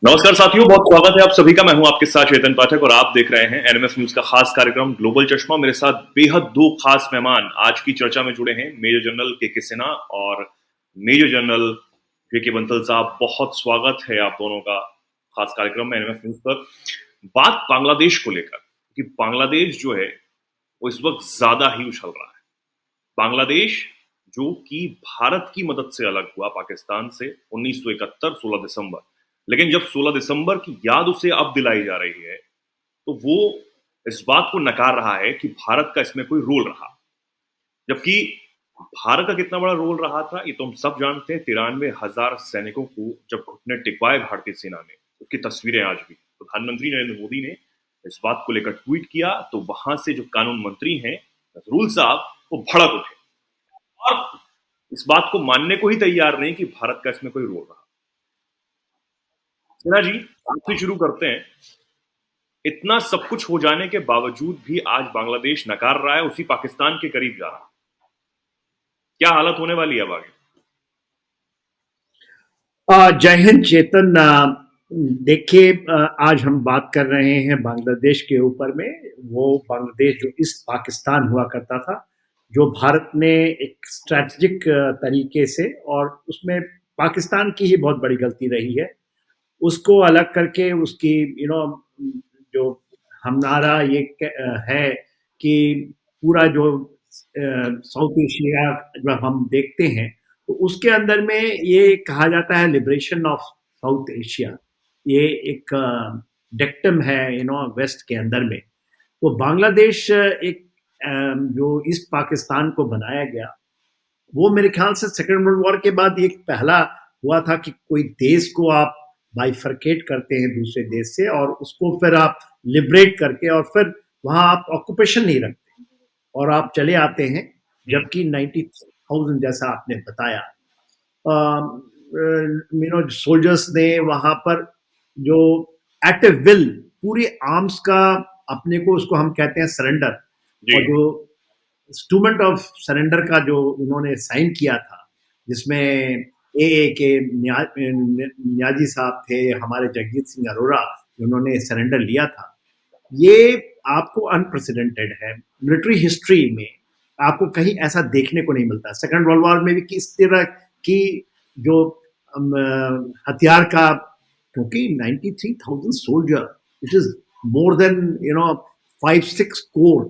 नमस्कार साथियों, बहुत स्वागत है आप सभी का। मैं हूं आपके साथ चेतन पाठक और आप देख रहे हैं एनएमएस न्यूज का खास कार्यक्रम ग्लोबल चश्मा। मेरे साथ बेहद दो खास मेहमान आज की चर्चा में जुड़े हैं, मेजर जनरल के सिन्हा और मेजर जनरल के बंसल साहब। बहुत स्वागत है आप दोनों का खास कार्यक्रम में एनएमएस न्यूज पर। बात बांग्लादेश को लेकर कि बांग्लादेश जो है वो इस वक्त ज्यादा ही उछल रहा है। बांग्लादेश जो कि भारत की मदद से अलग हुआ पाकिस्तान से 1971 16 दिसंबर, लेकिन जब 16 दिसंबर की याद उसे अब दिलाई जा रही है तो वो इस बात को नकार रहा है कि भारत का इसमें कोई रोल रहा। जबकि भारत का कितना बड़ा रोल रहा था ये तो हम सब जानते हैं। 93,000 सैनिकों को जब घुटने टिकवाए भारतीय सेना ने, उसकी तस्वीरें आज भी प्रधानमंत्री नरेंद्र मोदी ने इस बात को लेकर ट्वीट किया तो वहां से जो कानून मंत्री हैं नजरुल साहब वो भड़क उठे और इस बात को मानने को ही तैयार नहीं कि भारत का इसमें कोई रोल रहा। सिन्हा जी, आपसे शुरू करते हैं। इतना सब कुछ हो जाने के बावजूद भी आज बांग्लादेश नकार रहा है, उसी पाकिस्तान के करीब जा रहा है। क्या हालत होने वाली है अब आगे? जय हिंद चेतन। देखिए, आज हम बात कर रहे हैं बांग्लादेश के ऊपर में। वो बांग्लादेश जो ईस्ट पाकिस्तान हुआ करता था, जो भारत ने एक स्ट्रैटेजिक तरीके से, और उसमें पाकिस्तान की ही बहुत बड़ी गलती रही है, उसको अलग करके उसकी जो हमारा ये है कि पूरा जो साउथ एशिया जब हम देखते हैं तो उसके अंदर में ये कहा जाता है लिबरेशन ऑफ साउथ एशिया। ये एक डेक्टम है वेस्ट के अंदर में। तो बांग्लादेश एक जो ईस्ट पाकिस्तान को बनाया गया, वो मेरे ख्याल से सेकेंड वर्ल्ड वॉर के बाद एक पहला हुआ था कि कोई देश को आप बाइफरकेट करते हैं दूसरे देश से और उसको फिर आप लिबरेट करके और फिर वहां आप ऑक्यूपेशन नहीं रखते और आप चले आते हैं। जबकि 90,000 जैसा आपने बताया, सोल्जर्स ने वहां पर जो एक्टिव विल, पूरी आर्म्स का अपने को, उसको हम कहते हैं सरेंडर, और जो इंस्ट्रूमेंट ऑफ सरेंडर का जो उन्होंने साइन किया था, जिसमें ए के न्याजी साहब थे, हमारे जगजीत सिंह अरोड़ा, जिन्होंने सरेंडर लिया था, ये आपको अनप्रेसिडेंटेड है मिलिट्री हिस्ट्री में। आपको कहीं ऐसा देखने को नहीं मिलता। सेकेंड वर्ल्ड वॉर में भी किस तरह की जो हथियार का, क्योंकि 93,000 soldier, it is more than 5-6 core,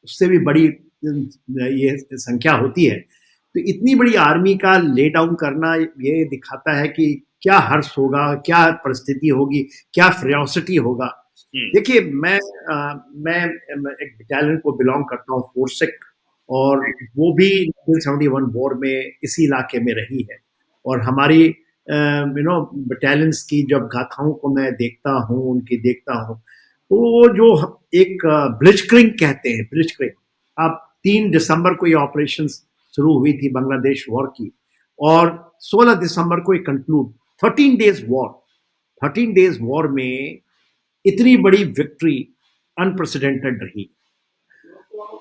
उससे भी बड़ी ये संख्या होती है। तो इतनी बड़ी आर्मी का ले डाउन करना ये दिखाता है कि क्या हर्ष होगा, क्या परिस्थिति होगी, क्या फ्रियोसिटी होगा। देखिए, मैं एक बटालियन को बिलोंग करता हूँ, फोर्सिक, और वो भी 1971 वॉर में इसी इलाके में रही है। और हमारी बटालियंस की जब गाथाओं को मैं देखता हूँ, उनकी देखता हूँ, तो वो जो एक ब्लिट्जक्रिग कहते हैं, ब्लिट्जक्रिग, आप 3 दिसंबर को ये ऑपरेशन शुरू हुई थी बांग्लादेश वॉर की, और 16 दिसंबर को ये conclude, 13 days war. 13 days war में इतनी बड़ी विक्ट्री अनप्रेसिडेंटेड रही।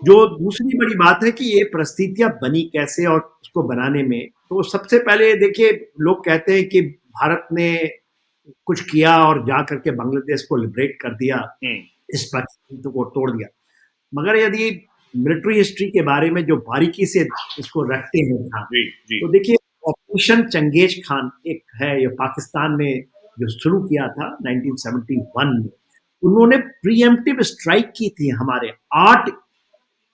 जो दूसरी बड़ी बात है कि ये परिस्थितियां बनी कैसे और उसको बनाने में, तो सबसे पहले देखिए, लोग कहते हैं कि भारत ने कुछ किया और जा करके बांग्लादेश को लिबरेट कर दिया, इस पाकिस्तान को तोड़ दिया। मगर यदि मिलिट्री हिस्ट्री के बारे में जो बारीकी से इसको रखते हैं तो देखिए, ऑपरेशन चंगेज खान एक है, ये पाकिस्तान ने जो शुरू किया था 1971 में। उन्होंने प्रीएम्प्टिव स्ट्राइक की थी हमारे 8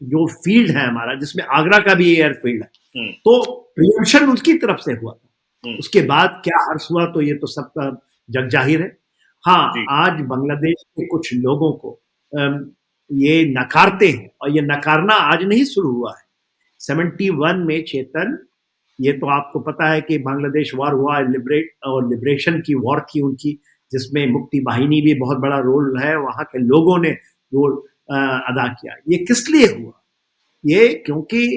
जो फील्ड है हमारा, जिसमें आगरा का भी एयरफील्ड है, तो प्रियम्पशन उनकी तरफ से हुआ था। उसके बाद क्या हर्ष हुआ तो ये तो सबका जग जाहिर है। हाँ, आज बांग्लादेश के कुछ लोगों को ये नकारते हैं, और ये नकारना आज नहीं शुरू हुआ है। 71 में चेतन, ये तो आपको पता है कि बांग्लादेश वॉर हुआ, लिबरेशन की वॉर थी उनकी, जिसमें मुक्ति वाहिनी भी बहुत बड़ा रोल है, वहां के लोगों ने रोल अदा किया। ये किस लिए हुआ? ये क्योंकि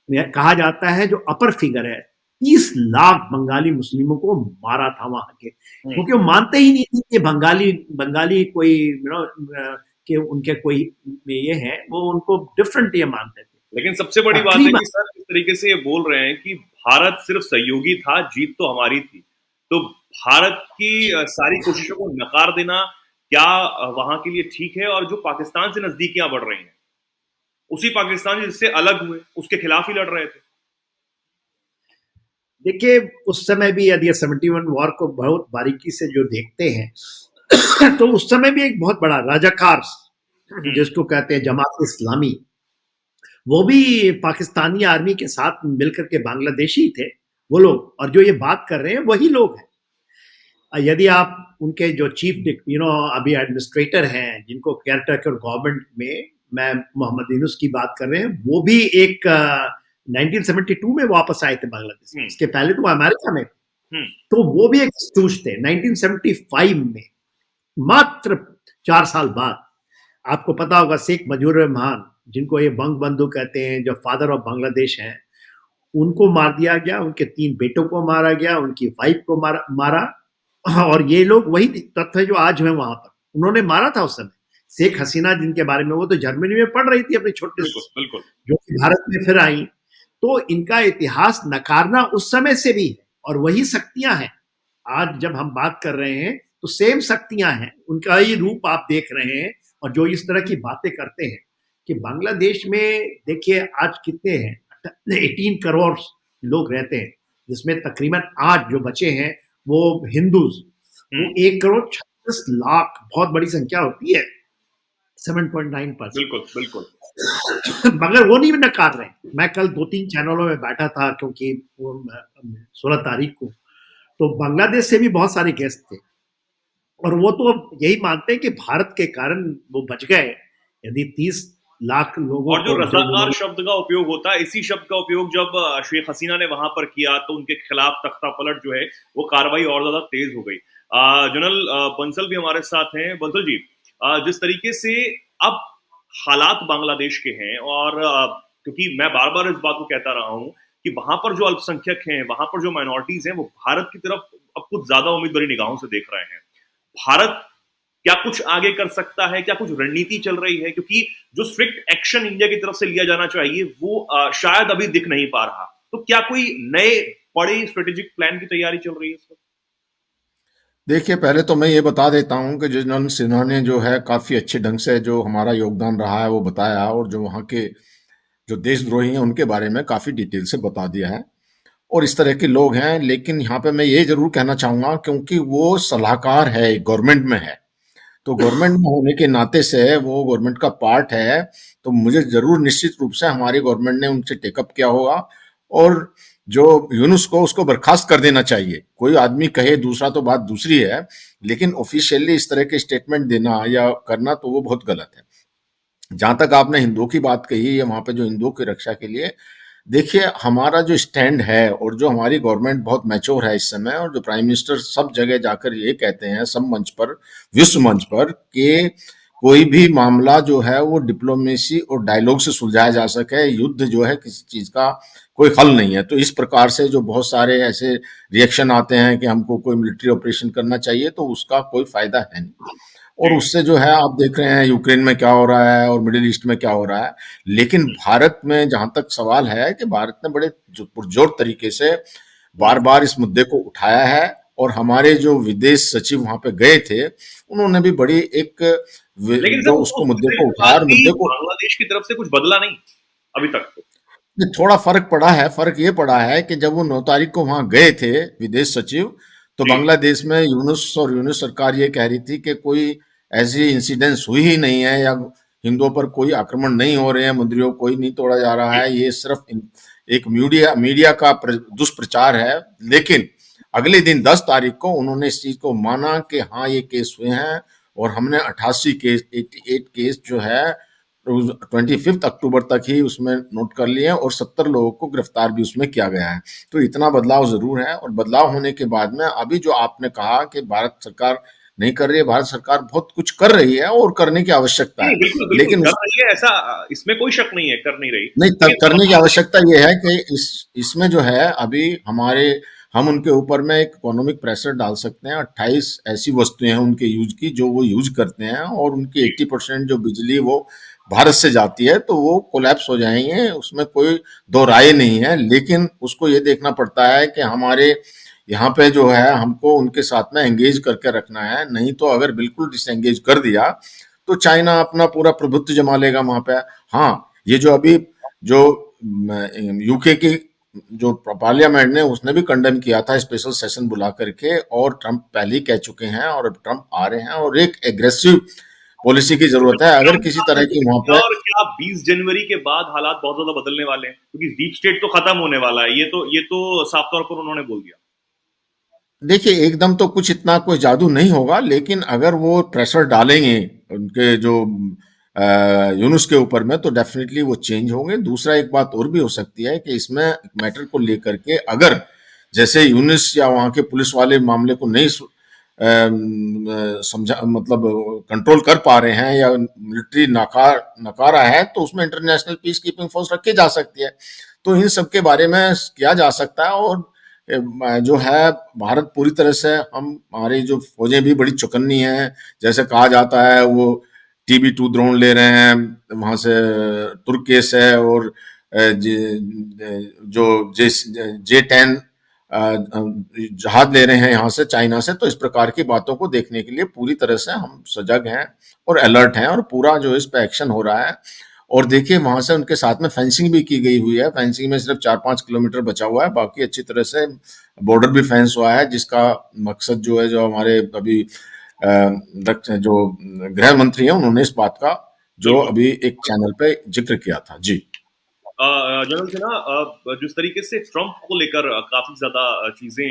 कहा जाता है जो अपर फिगर है, 30 लाख बंगाली मुस्लिमों को मारा था वहां के, क्योंकि वो मानते ही नहीं थे कि बंगाली कोई कि उनके कोई ये है, वो उनको डिफरेंट ये मानते थे। लेकिन सबसे बड़ी बात है कि सर इस तरीके से ये बोल रहे हैं कि भारत सिर्फ सहयोगी था, जीत तो हमारी थी। तो भारत की सारी कोशिशों को नकार देना क्या वहां के लिए ठीक है? और जो पाकिस्तान से नजदीकियां बढ़ रही हैं, उसी पाकिस्तान जिससे अलग हुए, उसके खिलाफ ही लड़ रहे थे। देखिए, उस समय भी यदि 71 वॉर को बहुत बारीकी से जो देखते हैं तो उस समय भी एक बहुत बड़ा राजाकार, हम्म। जिसको कहते हैं जमात इस्लामी, वो भी पाकिस्तानी आर्मी के साथ मिलकर के बांग्लादेशी थे वो लोग, और जो ये बात कर रहे हैं वही लोग हैं। यदि आप उनके जो चीफ अभी एडमिनिस्ट्रेटर हैं जिनको केयर टेकर गवर्नमेंट में, मैं मोहम्मद यूनुस की बात कर रहे हैं, वो भी एक 1972 में वापस आए थे बांग्लादेश में, इसके पहले तो वो अमेरिका में, तो वो भी एक सूच थे 1975 में, मात्र 4 साल बाद। आपको पता होगा शेख मुजीबुर रहमान, जिनको ये बंग बंधु कहते हैं, जो फादर ऑफ बांग्लादेश हैं, उनको मार दिया गया, उनके 3 बेटों को मारा गया, उनकी वाइफ को मारा। और ये लोग वही तत्व है जो आज है वहां पर, उन्होंने मारा था उस समय। शेख हसीना जिनके बारे में, वो तो जर्मनी में पढ़ रही थी अपने छोटे से, बिल्कुल। जो कि भारत में फिर आई। तो इनका इतिहास नकारना उस समय से भी है, और वही शक्तियां हैं। आज जब हम बात कर रहे हैं तो सेम शक्तियां हैं, उनका ही रूप आप देख रहे हैं। और जो इस तरह की बातें करते हैं कि बांग्लादेश में, देखिए आज कितने हैं, 18 करोड़ लोग रहते हैं, जिसमें तकरीबन आज जो बचे हैं वो हिंदूज, वो 1 करोड़ 36 लाख, बहुत बड़ी संख्या होती है, 7.9%। बिल्कुल बिल्कुल। मगर वो नहीं नकार रहे। मैं कल 2-3 चैनलों में बैठा था, क्योंकि 16 तारीख को, तो बांग्लादेश से भी बहुत सारे गेस्ट थे, और वो तो यही मानते हैं कि भारत के कारण वो बच गए। यदि 30 लाख लोगों और जो को रजाकार शब्द का उपयोग होता है, इसी शब्द का उपयोग जब शेख हसीना ने वहां पर किया तो उनके खिलाफ तख्ता पलट जो है वो कार्रवाई और ज्यादा तेज हो गई। जनरल बंसल भी हमारे साथ हैं। बंसल जी, जिस तरीके से अब हालात बांग्लादेश के हैं, और क्योंकि मैं बार बार इस बात को कहता रहा हूं कि वहां पर जो अल्पसंख्यक हैं, वहां पर जो माइनॉरिटीज हैं, वो भारत की तरफ अब कुछ ज्यादा उम्मीद भरी निगाहों से देख रहे हैं। भारत क्या कुछ आगे कर सकता है? क्या कुछ रणनीति चल रही है? क्योंकि जो स्ट्रिक्ट एक्शन इंडिया की तरफ से लिया जाना चाहिए वो शायद अभी दिख नहीं पा रहा। तो क्या कोई नए बड़े स्ट्रेटेजिक प्लान की तैयारी चल रही है इस वक्त? देखिए, पहले तो मैं ये बता देता हूँ कि जनरल सिन्हा ने जो है काफ़ी अच्छे ढंग से जो हमारा योगदान रहा है वो बताया, और जो वहाँ के जो देशद्रोही हैं उनके बारे में काफ़ी डिटेल से बता दिया है। और इस तरह के लोग हैं, लेकिन यहाँ पे मैं ये ज़रूर कहना चाहूँगा, क्योंकि वो सलाहकार है, गवर्नमेंट में है, तो गवर्नमेंट में होने के नाते से वो गवर्नमेंट का पार्ट है, तो मुझे ज़रूर निश्चित रूप से हमारी गवर्नमेंट ने उनसे टेकअप किया होगा, और जो यूनुस को उसको बर्खास्त कर देना चाहिए। कोई आदमी कहे दूसरा तो बात दूसरी है, लेकिन ऑफिशियली इस तरह के स्टेटमेंट देना या करना तो वो बहुत गलत है। जहां तक आपने हिंदुओं की बात कही है, वहां पे जो हिंदुओं की रक्षा के लिए, देखिए हमारा जो स्टैंड है और जो हमारी गवर्नमेंट बहुत मैच्योर है इस समय, और जो प्राइम मिनिस्टर सब जगह जाकर ये कहते हैं, सब मंच पर, विश्व मंच पर, कि कोई भी मामला जो है वो डिप्लोमेसी और डायलॉग से सुलझाया जा सके, युद्ध जो है किसी चीज का कोई हल नहीं है। तो इस प्रकार से जो बहुत सारे ऐसे रिएक्शन आते हैं कि हमको कोई मिलिट्री ऑपरेशन करना चाहिए, तो उसका कोई फायदा है नहीं। और उससे जो है आप देख रहे हैं यूक्रेन में क्या हो रहा है और मिडिल ईस्ट में क्या हो रहा है। लेकिन भारत में जहां तक सवाल है कि भारत ने बड़े पुरजोर तरीके से बार बार इस मुद्दे को उठाया है, और हमारे जो विदेश सचिव वहां पे गए थे, उन्होंने भी बड़ी एक लेकिन जो सर उसको उससे मुद्दे को उठाया, बाद और भी मुद्दे को बांग्लादेश की तरफ से कुछ बदला नहीं अभी तक तो। थोड़ा फर्क पड़ा है। फर्क ये पड़ा है कि जब वो 9 तारीख को वहां गए थे विदेश सचिव, तो जी। बांग्लादेश में यूनुस और यूनुस सरकार ये कह रही थी कि कोई ऐसी इंसिडेंस हुई ही नहीं है, या हिंदुओं पर कोई आक्रमण नहीं हो रहे हैं, मंदिरों को कोई नहीं तोड़ा जा रहा जी। है, ये सिर्फ एक मीडिया मीडिया का दुष्प्रचार है। लेकिन अगले दिन 10 तारीख को उन्होंने इस चीज को माना कि हाँ ये केस हुए हैं, और हमने 88 केस, 88 केस जो है 25 अक्टूबर तक ही उसमें नोट कर लिए हैं, और 70 लोगों को गिरफ्तार भी उसमें किया गया है। तो इतना बदलाव जरूर है, और बदलाव होने के बाद में अभी जो आपने कहा कि भारत सरकार नहीं कर रही है, भारत सरकार बहुत कुछ कर रही है और करने की आवश्यकता नहीं, है। बिल्कुल बिल्कुल लेकिन कर रही है, ऐसा इसमें कोई शक नहीं है, कर नहीं रही। नहीं, लेकिन करने की सवाल आवश्यकता ये है कि इसमें जो है अभी हमारे, हम उनके ऊपर में एक इकोनॉमिक प्रेशर डाल सकते हैं। 28 ऐसी वस्तुएं हैं उनके यूज की जो वो यूज करते हैं, और उनकी 80% जो बिजली वो भारत से जाती है, तो वो कोलैप्स हो जाएंगे, उसमें कोई दो राय नहीं है। लेकिन उसको ये देखना पड़ता है कि हमारे यहाँ पे जो है हमको उनके साथ में एंगेज करके रखना है, नहीं तो अगर बिल्कुल डिसएंगेज कर दिया तो चाइना अपना पूरा प्रभुत्व जमा लेगा वहां पे। हाँ, ये जो अभी जो यूके की जो पार्लियामेंट ने उसने भी कंडेम किया था स्पेशल सेशन बुला करके, और ट्रंप पहले ही कह चुके हैं और अब ट्रंप आ रहे हैं, और एक एग्रेसिव पॉलिसी की जरूरत है अगर किसी तरह की वहां पे। और क्या 20 जनवरी के बाद हालात बहुत ज्यादा बदलने वाले हैं, क्योंकि डीप स्टेट तो खत्म होने वाला है, ये तो साफ तौर पर उन्होंने बोल दिया। देखिए, एकदम तो कुछ इतना कोई जादू नहीं होगा, लेकिन अगर वो प्रेशर डालेंगे उनके जो यूनुस के ऊपर में, तो डेफिनेटली वो चेंज होंगे। दूसरा एक बात और भी हो सकती है कि इसमें मैटर को लेकर के अगर जैसे यूनुस या वहाँ के पुलिस वाले मामले को नहीं समझा, मतलब कंट्रोल कर पा रहे हैं, या मिलिट्री नकारा है, तो उसमें इंटरनेशनल पीस कीपिंग फोर्स रखी जा सकती है। तो इन सब के बारे में किया जा सकता है। और जो है भारत पूरी तरह से, हम हमारी जो फौजें भी बड़ी चौकन्नी हैं, जैसे कहा जाता है वो TB2 ड्रोन ले रहे हैं वहां से, तुर्केश है, और जो J10 जहाज ले रहे हैं यहाँ से, चाइना से। तो इस प्रकार की बातों को देखने के लिए पूरी तरह से हम सजग हैं और अलर्ट हैं, और पूरा जो इस पे एक्शन हो रहा है। और देखिए वहां से उनके साथ में फेंसिंग भी की गई हुई है। फेंसिंग में सिर्फ 4-5 किलोमीटर बचा हुआ है, बाकी अच्छी तरह से बॉर्डर भी फेंस हुआ है, जिसका मकसद जो है, जो हमारे अभी जो गृह मंत्री हैं उन्होंने इस बात का जो बिल्कुल। अभी एक चैनल पे जिक्र किया था। जी। जनरल सिन्हा, जिस तरीके से ट्रंप को लेकर काफी ज्यादा चीजें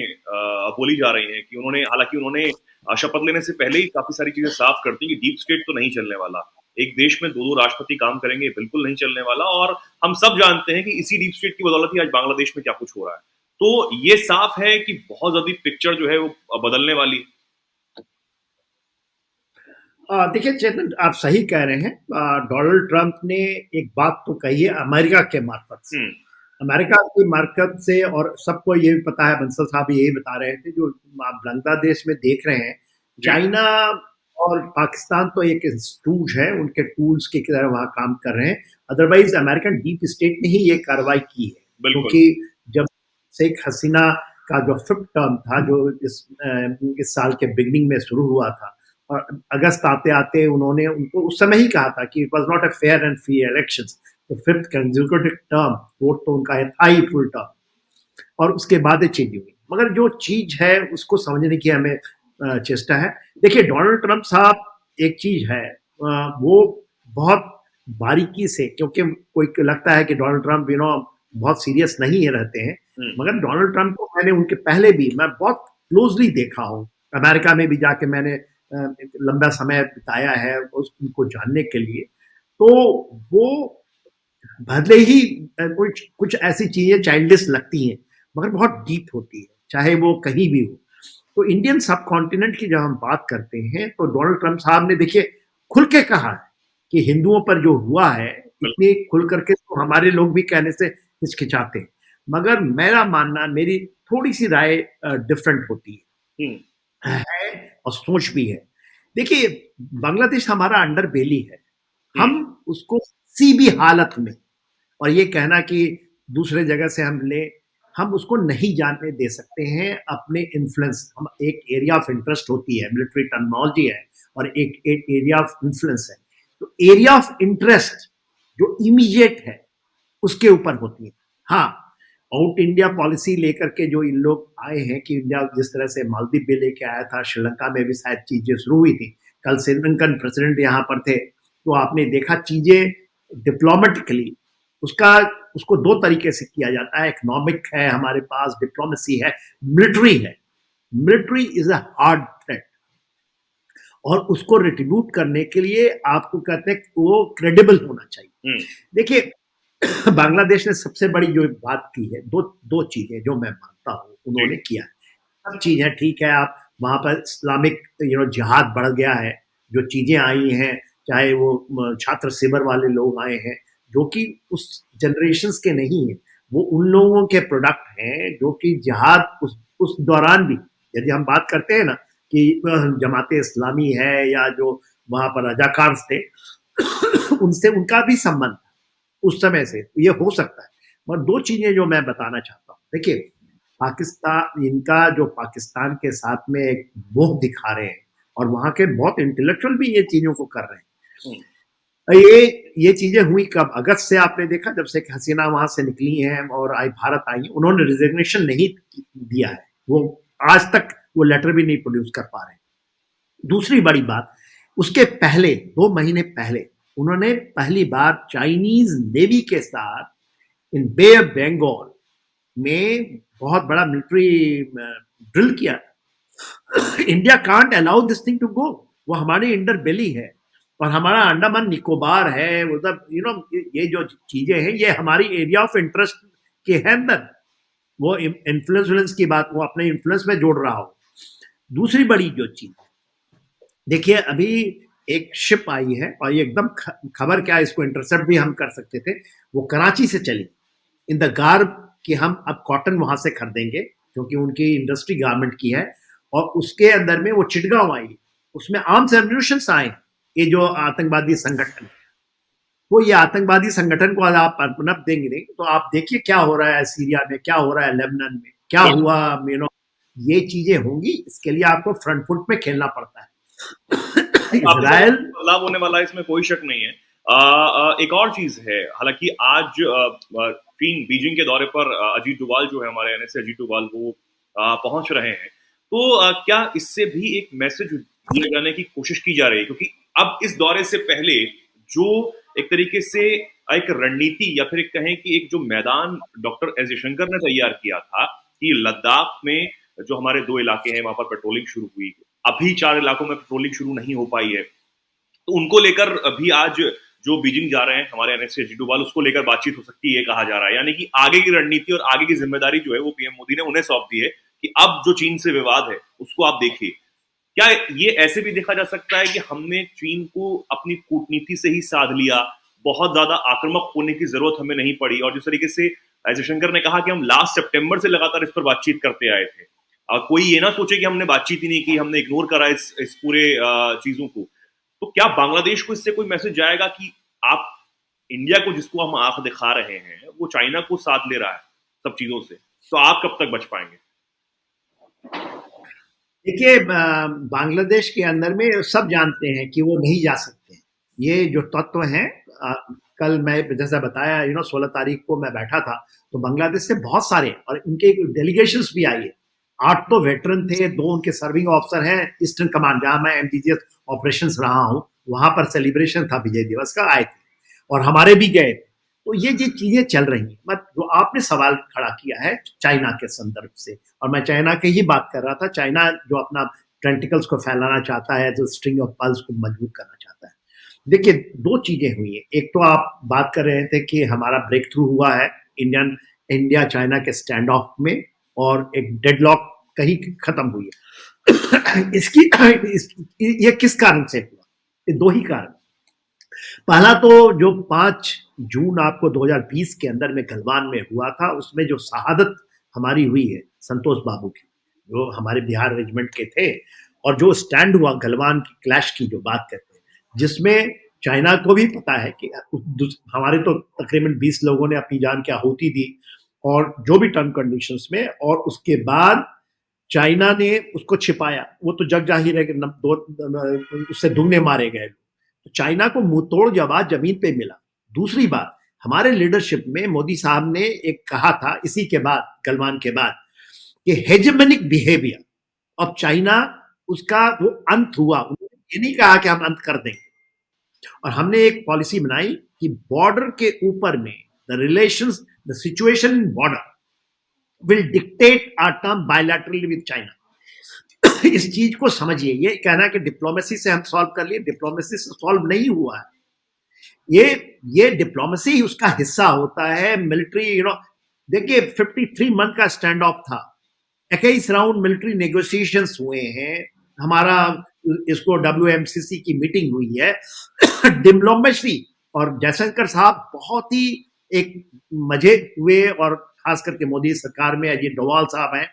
बोली जा रही हैं कि हालांकि उन्होंने शपथ लेने से पहले ही काफी सारी चीजें साफ कर दी कि डीप स्टेट तो नहीं चलने वाला, एक देश में दो दो राष्ट्रपति काम करेंगे, बिल्कुल नहीं चलने वाला। और हम सब जानते हैं कि इसी डीप स्टेट की बदौलत ही आज बांग्लादेश में क्या कुछ हो रहा है। तो ये साफ है कि बहुत ज्यादा पिक्चर जो है वो बदलने वाली। देखिए चेतन, आप सही कह रहे हैं। डोनाल्ड ट्रंप ने एक बात तो कही है अमेरिका के मार्फत से, हम्म। अमेरिका की मार्फत से, और सबको ये भी पता है, बंसल साहब भी यही बता रहे थे, जो आप बांग्लादेश में देख रहे हैं, जी। चाइना और पाकिस्तान तो एक इंस्टूज है, उनके टूल्स की तरह वहां काम कर रहे हैं। अदरवाइज अमेरिकन डीप स्टेट ने ही ये कार्रवाई की है, बिल्कुल। क्योंकि जब शेख हसीना का जो 5th टर्म था, जो इस साल के बिगनिंग में शुरू हुआ था, और अगस्त आते आते उन्होंने उनको उस समय ही कहा था कि it was not a fair and free elections, तो 5th कंसेक्यूटिव टर्म वोट तो उनका था ही फुल टर्म, और उसके बाद चेंज हुई। मगर जो चीज है उसको समझने की हमें चेष्टा है। देखिए डोनाल्ड ट्रंप साहब, एक चीज है, वो बहुत बारीकी से, क्योंकि कोई लगता है कि डोनाल्ड ट्रंप बहुत सीरियस नहीं रहते हैं, मगर डोनाल्ड ट्रंप को मैंने उनके पहले भी मैं बहुत क्लोजली देखा हूँ। अमेरिका में भी जाके मैंने लंबा समय बिताया है उनको जानने के लिए। तो वो भले ही कुछ कुछ ऐसी चीजें चाइल्डिश लगती हैं, मगर बहुत डीप होती है, चाहे वो कहीं भी हो। तो इंडियन सब कॉन्टिनेंट की जब हम बात करते हैं, तो डोनाल्ड ट्रंप साहब ने देखिए खुल के कहा है कि हिंदुओं पर जो हुआ है, इतनी खुल करके तो हमारे लोग भी कहने से हिचकिचाते हैं। मगर मेरा मानना, मेरी थोड़ी सी राय डिफरेंट होती है और सोच भी है। देखिए बांग्लादेश हमारा अंडर बेली है, हम उसको किसी भी हालत में, और ये कहना कि दूसरे जगह से हम ले, हम उसको नहीं जानने दे सकते हैं। अपने इन्फ्लुएंस, हम एक एरिया ऑफ इंटरेस्ट होती है, मिलिट्री टर्मिनोलॉजी है, और एक एरिया ऑफ इन्फ्लुएंस है। तो एरिया ऑफ इंटरेस्ट जो इमीडिएट है उसके ऊपर होती है। हाँ, आउट इंडिया पॉलिसी लेकर के जो इन लोग आए हैं, कि इंडिया जिस तरह से मालदीव भी लेके आया था, श्रीलंका में भी शायद चीजें शुरू हुई थी, कल श्रीलंकन प्रेसिडेंट यहाँ पर थे, तो आपने देखा चीजें डिप्लोमेटिकली उसका उसको दो तरीके से किया जाता है। इकोनॉमिक है हमारे पास, डिप्लोमेसी है, मिलिट्री है। Military is a hard threat, और उसको रिट्रीब्यूट करने के लिए आपको कहते हैं वो क्रेडिबल होना चाहिए। देखिए बांग्लादेश ने सबसे बड़ी जो बात की है, दो चीजें जो मैं मानता हूँ उन्होंने किया है। सब चीज है, ठीक है, आप वहां पर इस्लामिक जिहाद बढ़ गया है, जो चीजें आई हैं, चाहे वो छात्र शिविर वाले लोग आए हैं, जो कि उस जनरेशन के नहीं है, वो उन लोगों के प्रोडक्ट हैं जो कि जिहाद उस दौरान भी, यदि हम बात करते हैं ना कि जमाते इस्लामी है या जो वहां पर रजाकार थे उनसे उनका भी संबंध उस समय से, तो ये हो सकता है। और दो चीजें जो मैं बताना चाहता हूँ, देखिए पाकिस्तान, इनका जो पाकिस्तान के साथ में एक मोह दिखा रहे हैं, और वहां के बहुत इंटेलेक्चुअल भी ये चीजों को कर रहे हैं। ये चीजें हुई कब? अगस्त से आपने देखा, जब से हसीना वहां से निकली हैं और आई भारत आई, उन्होंने रिजिग्नेशन नहीं दिया है, वो आज तक वो लेटर भी नहीं प्रोड्यूस कर पा रहे हैं। दूसरी बड़ी बात, उसके पहले 2 महीने पहले उन्होंने पहली बार चाइनीज नेवी के साथ इन बे ऑफ बंगाल में बहुत बड़ा मिलिट्री ड्रिल किया। India can't allow this thing to go. वो हमारी इंडर बेली है, और हमारा अंडमान निकोबार है, मतलब ये जो चीजें हैं ये हमारी एरिया ऑफ इंटरेस्ट के है अंदर। वो इन्फ्लुएंस की बात, वो अपने इन्फ्लुएंस में जोड़ रहा हो। दूसरी बड़ी जो चीज, देखिए अभी एक शिप आई है, और ये एकदम खबर क्या है, इसको इंटरसेप्ट भी हम कर सकते थे, वो कराची से चली इन द गार्ब कि हम अब कॉटन वहां से खरीदेंगे, क्योंकि उनकी इंडस्ट्री गारमेंट की है, और उसके अंदर में वो चिटगांव आई, उसमें आर्म्स एम्यूनिशंस आए। ये जो आतंकवादी संगठन, वो ये आतंकवादी संगठन को आप पनप देंगे नहीं, तो आप देखिए क्या हो रहा है सीरिया में, क्या हो रहा है लेबनान में, क्या हुआ, ये चीजें होंगी। इसके लिए आपको फ्रंट फुट में खेलना पड़ता है। इजराइल बदलाव होने वाला है, इसमें कोई शक नहीं है। एक और चीज है, हालांकि आज चीन बीजिंग के दौरे पर अजीत डोभाल जो है, हमारे एनएसए अजीत डोभाल, वो पहुंच रहे हैं, तो क्या इससे भी एक मैसेज दिए जाने की कोशिश की जा रही है? क्योंकि अब इस दौरे से पहले जो एक तरीके से एक रणनीति, या फिर एक कहें कि एक जो मैदान डॉक्टर एस जयशंकर ने तैयार किया था कि लद्दाख में जो हमारे 2 इलाके हैं वहां पर पेट्रोलिंग शुरू हुई, अभी 4 इलाकों में पेट्रोलिंग शुरू नहीं हो पाई है, तो उनको लेकर अभी आज जो बीजिंग जा रहे हैं हमारे एनएसए अजीत डोभाल, उसको लेकर बातचीत हो सकती है, कहा जा रहा है। यानी कि आगे की रणनीति और आगे की जिम्मेदारी जो है वो पीएम मोदी ने उन्हें सौंप दी है कि अब जो चीन से विवाद है उसको आप देखिए। क्या ये ऐसे भी देखा जा सकता है कि हमने चीन को अपनी कूटनीति से ही साध लिया, बहुत ज्यादा आक्रामक होने की जरूरत हमें नहीं पड़ी, और जिस तरीके से जयशंकर ने कहा कि हम लास्ट सितंबर से लगातार इस पर बातचीत करते आए थे, कोई ये ना सोचे कि हमने बातचीत ही नहीं की, हमने इग्नोर करा इस पूरे चीजों को। तो क्या बांग्लादेश को इससे कोई मैसेज जाएगा कि आप इंडिया को, जिसको हम आंख दिखा रहे हैं, वो चाइना को साथ ले रहा है सब चीजों से, तो आप कब तक बच पाएंगे? देखिए, बांग्लादेश के अंदर में सब जानते हैं कि वो नहीं जा सकते। ये जो तत्व हैं, कल मैं जैसा बताया 16 तारीख को मैं बैठा था, तो बांग्लादेश से बहुत सारे, और उनके डेलीगेशंस भी आई है। 8 तो वेटरन थे, 2 उनके सर्विंग ऑफिसर हैं ईस्टर्न कमांड, जहां मैं एमडीजीएस ऑपरेशंस रहा हूं, वहां पर सेलिब्रेशन था विजय दिवस का, आए थे, और हमारे भी गए। तो ये चीजें चल रही हैं। मत जो आपने सवाल खड़ा किया है चाइना के संदर्भ से, और मैं चाइना की ही बात कर रहा था। चाइना जो अपना टेंटिकल्स को फैलाना चाहता है, जो स्ट्रिंग ऑफ पर्ल्स को मजबूत करना चाहता है। देखिए 2 चीजें हुई है। एक तो आप बात कर रहे थे कि हमारा ब्रेक थ्रू हुआ है इंडिया चाइना के स्टैंड ऑफ में, और एक डेडलॉक कहीं खत्म हुई है। ये किस कारण से हुआ? ये 2 ही कारण। पहला तो जो 5 जून आपको 2020 के अंदर में गलवान में हुआ था, उसमें जो शहादत हमारी हुई है संतोष बाबू की, जो हमारे बिहार रेजिमेंट के थे, और जो स्टैंड हुआ गलवान की क्लैश की जो बात करते हैं, जिसमें चाइना को भी पता है कि हमारे तो तकरीबन 20 लोगों ने अपनी जान की आहुति दी, और जो भी टर्म कंडीशंस में, और उसके बाद चाइना ने उसको छिपाया। वो तो जग जाहिर है कि उससे दुगने मारे गए। तो चाइना को मुंह तोड़ जवाब जमीन पे मिला। दूसरी बात, हमारे लीडरशिप में मोदी साहब ने एक कहा था इसी के बाद, गलवान के बाद, कि हेजेमनिक बिहेवियर ऑफ चाइना, उसका वो अंत हुआ। उन्होंने ये नहीं कहा कि हम अंत कर देंगे, और हमने एक पॉलिसी बनाई कि बॉर्डर के ऊपर में the relations, the situation in border will dictate our term bilaterally with China. इस चीज को समझिए। ये कहना कि डिप्लोमेसी से हम सॉल्व कर लिए, डिप्लोमेसी से सॉल्व नहीं हुआ है। ये डिप्लोमेसी उसका हिस्सा होता है। मिलिट्री देखिए 53 मंथ का स्टैंड ऑफ था, 21 राउंड मिलिट्री नेगोशिएशंस हुए हैं, हमारा इसको WMCC की मीटिंग हुई है। डिप्लोमेसी, और जयशंकर साहब बहुत ही एक मजे हुए, और खास करके मोदी सरकार में अजीत डोभाल साहब हैं,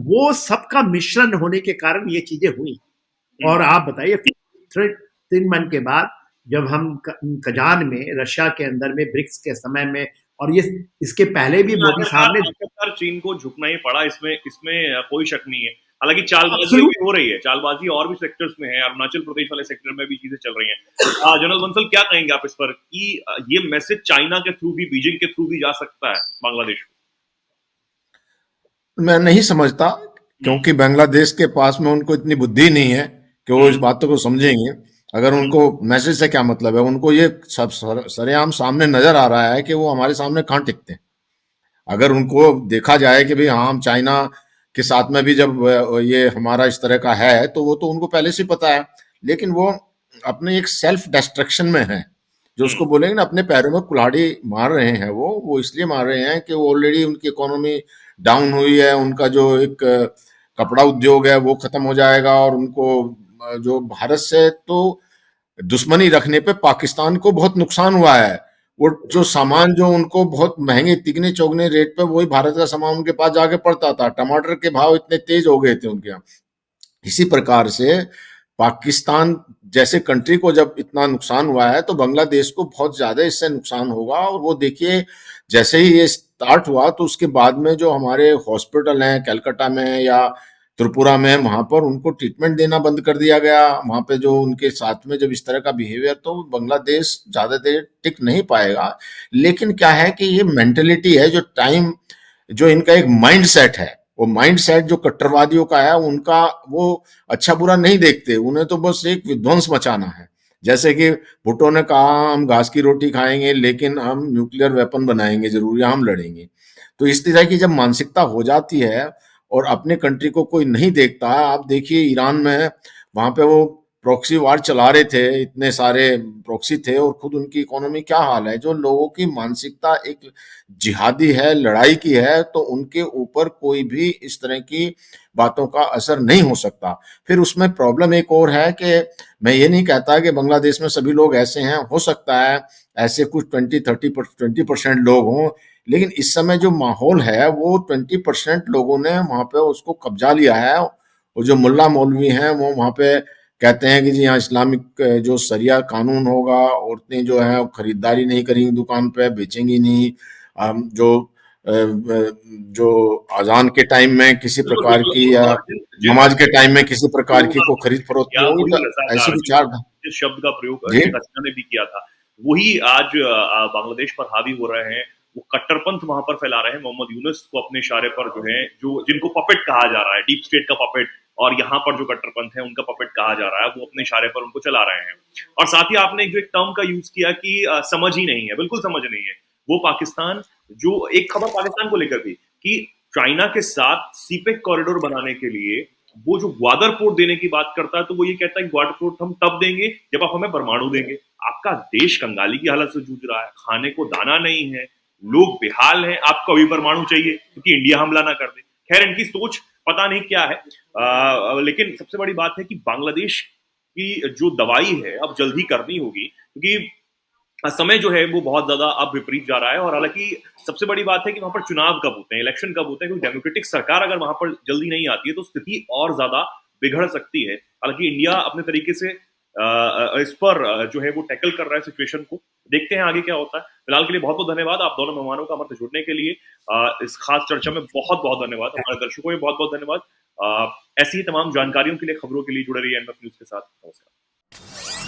वो सबका मिश्रण होने के कारण ये चीजें हुई। और आप बताइए 3 मंथ के बाद जब हम कजान में, रशिया के अंदर में, ब्रिक्स के समय में और ये इसके पहले भी मोदी साहब ने आखिरकार चीन को झुकना ही पड़ा, इसमें इसमें कोई शक नहीं है। हालांकि चालबाजी Absolute, भी हो रही है, चालबाजी और भी सेक्टर्स में है, अरुणाचल प्रदेश वाले सेक्टर में भी चीजें चल रही हैं। जनरल बंसल, क्या कहेंगे आप इस पर कि ये मैसेज चाइना के थ्रू भी, बीजिंग के थ्रू भी जा सकता है बांग्लादेश को? मैं नहीं समझता, क्योंकि बांग्लादेश के पास में उनको इतनी बुद्धि नहीं है कि वो इस बातों को समझेंगे। अगर उनको मैसेज से क्या मतलब है, उनको ये सब सरेआम सामने नजर आ रहा है कि वो हमारे सामने कहाँ टिकते हैं। अगर उनको देखा जाए कि भाई हाँ, हम चाइना के साथ में भी जब ये हमारा इस तरह का है, तो वो तो उनको पहले से पता है। लेकिन वो अपने एक सेल्फ डिस्ट्रक्शन में है, जो उसको बोलेंगे ना, अपने पैरों में कुल्हाड़ी मार रहे हैं। वो इसलिए मार रहे हैं कि वो ऑलरेडी उनकी इकोनॉमी डाउन हुई है, उनका जो एक कपड़ा उद्योग है वो खत्म हो जाएगा, और उनको जो भारत से तो दुश्मनी रखने पे पाकिस्तान को बहुत नुकसान हुआ है। वो जो सामान जो उनको बहुत महंगे तिगने चौगने रेट पे, वही भारत का सामान उनके पास जाके पड़ता था। टमाटर के भाव इतने तेज हो गए थे उनके यहाँ। इसी प्रकार से पाकिस्तान जैसे कंट्री को जब इतना नुकसान हुआ है, तो बांग्लादेश को बहुत ज्यादा इससे नुकसान होगा। और वो देखिए, जैसे ही ये स्टार्ट हुआ, तो उसके बाद में जो हमारे हॉस्पिटल हैं कलकत्ता में या त्रिपुरा में, वहां पर उनको ट्रीटमेंट देना बंद कर दिया गया। वहां पे जो उनके साथ में जब इस तरह का बिहेवियर, तो बांग्लादेश ज्यादा देर टिक नहीं पाएगा। लेकिन क्या है कि ये मेंटेलिटी है, जो टाइम, जो इनका एक माइंड सेट है, वो माइंड सेट जो कट्टरवादियों का है, उनका वो अच्छा बुरा नहीं देखते। उन्हें तो बस एक विध्वंस मचाना है। जैसे कि भुट्टो ने कहा, हम घास की रोटी खाएंगे लेकिन हम न्यूक्लियर वेपन बनाएंगे जरूर, या हम लड़ेंगे। तो इस तरह की जब मानसिकता हो जाती है और अपने कंट्री को कोई नहीं देखता, आप देखिए ईरान में, वहां पे वो प्रॉक्सी वार चला रहे थे, इतने सारे प्रॉक्सी थे, और खुद उनकी इकोनॉमी क्या हाल है। जो लोगों की मानसिकता एक जिहादी है, लड़ाई की है, तो उनके ऊपर कोई भी इस तरह की बातों का असर नहीं हो सकता। फिर उसमें प्रॉब्लम एक और है कि मैं ये नहीं कहता कि बांग्लादेश में सभी लोग ऐसे हैं, हो सकता है ऐसे कुछ 20% लोग हों। लेकिन इस समय जो माहौल है, वो 20% लोगों ने वहां पे उसको कब्जा लिया है। और जो मुल्ला मौलवी हैं, वो वहां पे कहते हैं कि जी यहाँ इस्लामिक जो शरिया कानून होगा, औरतें जो है खरीदारी नहीं करेंगी, दुकान पे बेचेंगी नहीं। जो जो अजान के टाइम में किसी बिल्कुल प्रकार बिल्कुल। की, या और जिन जिन नमाज के टाइम में किसी प्रकार की को खरीद फरोख्त या नहीं होगी, वही तो ऐसी रजाकार, विचार। जिस शब्द का प्रयोग जी। शेख हसीना ने भी किया था, वही आज बांग्लादेश पर हावी हो रहे हैं। वो कट्टरपंथ वहां पर फैला रहे हैं। मोहम्मद यूनुस को अपने इशारे पर जो है, जो जिनको पपेट कहा जा रहा है, डीप स्टेट का पपेट, और यहाँ पर जो कट्टरपंथ है उनका पपेट कहा जा रहा है, वो अपने इशारे पर उनको चला रहे हैं। और साथ ही आपने जो एक टर्म का यूज किया कि समझ ही नहीं है, बिल्कुल समझ नहीं है। वो पाकिस्तान, जो एक खबर पाकिस्तान को लेकर भी कि चाइना के साथ सीपेक कॉरिडोर बनाने के लिए वो जो ग्वादर पोर्ट देने की बात करता है, तो वो ये कहता है कि ग्वादर पोर्ट हम तब देंगे जब आप हमें परमाणु देंगे। आपका देश कंगाली की हालत से जूझ रहा है, खाने को दाना नहीं है, लोग बेहाल हैं, आपको अभी परमाणु चाहिए क्योंकि इंडिया हमला ना कर दे। खैर, इनकी सोच पता नहीं क्या है। लेकिन सबसे बड़ी बात है कि बांग्लादेश की जो दवाई है अब जल्दी करनी होगी, क्योंकि समय जो है वो बहुत ज्यादा अब विपरीत जा रहा है। और हालांकि सबसे बड़ी बात है कि वहां पर चुनाव कब होते हैं, इलेक्शन कब होते हैं, क्योंकि डेमोक्रेटिक सरकार अगर वहां पर जल्दी नहीं आती है तो स्थिति और ज्यादा बिगड़ सकती है। हालांकि इंडिया अपने तरीके से इस पर जो है वो टैकल कर रहा है सिचुएशन को। देखते हैं आगे क्या होता है। फिलहाल के लिए बहुत बहुत धन्यवाद आप दोनों मेहमानों का हमारे जुड़ने के लिए। इस खास चर्चा में बहुत बहुत धन्यवाद। हमारे दर्शकों को बहुत बहुत धन्यवाद। ऐसी ही तमाम जानकारियों के लिए, खबरों के लिए जुड़े रहिए एनएफ न्यूज के साथ। नमस्कार।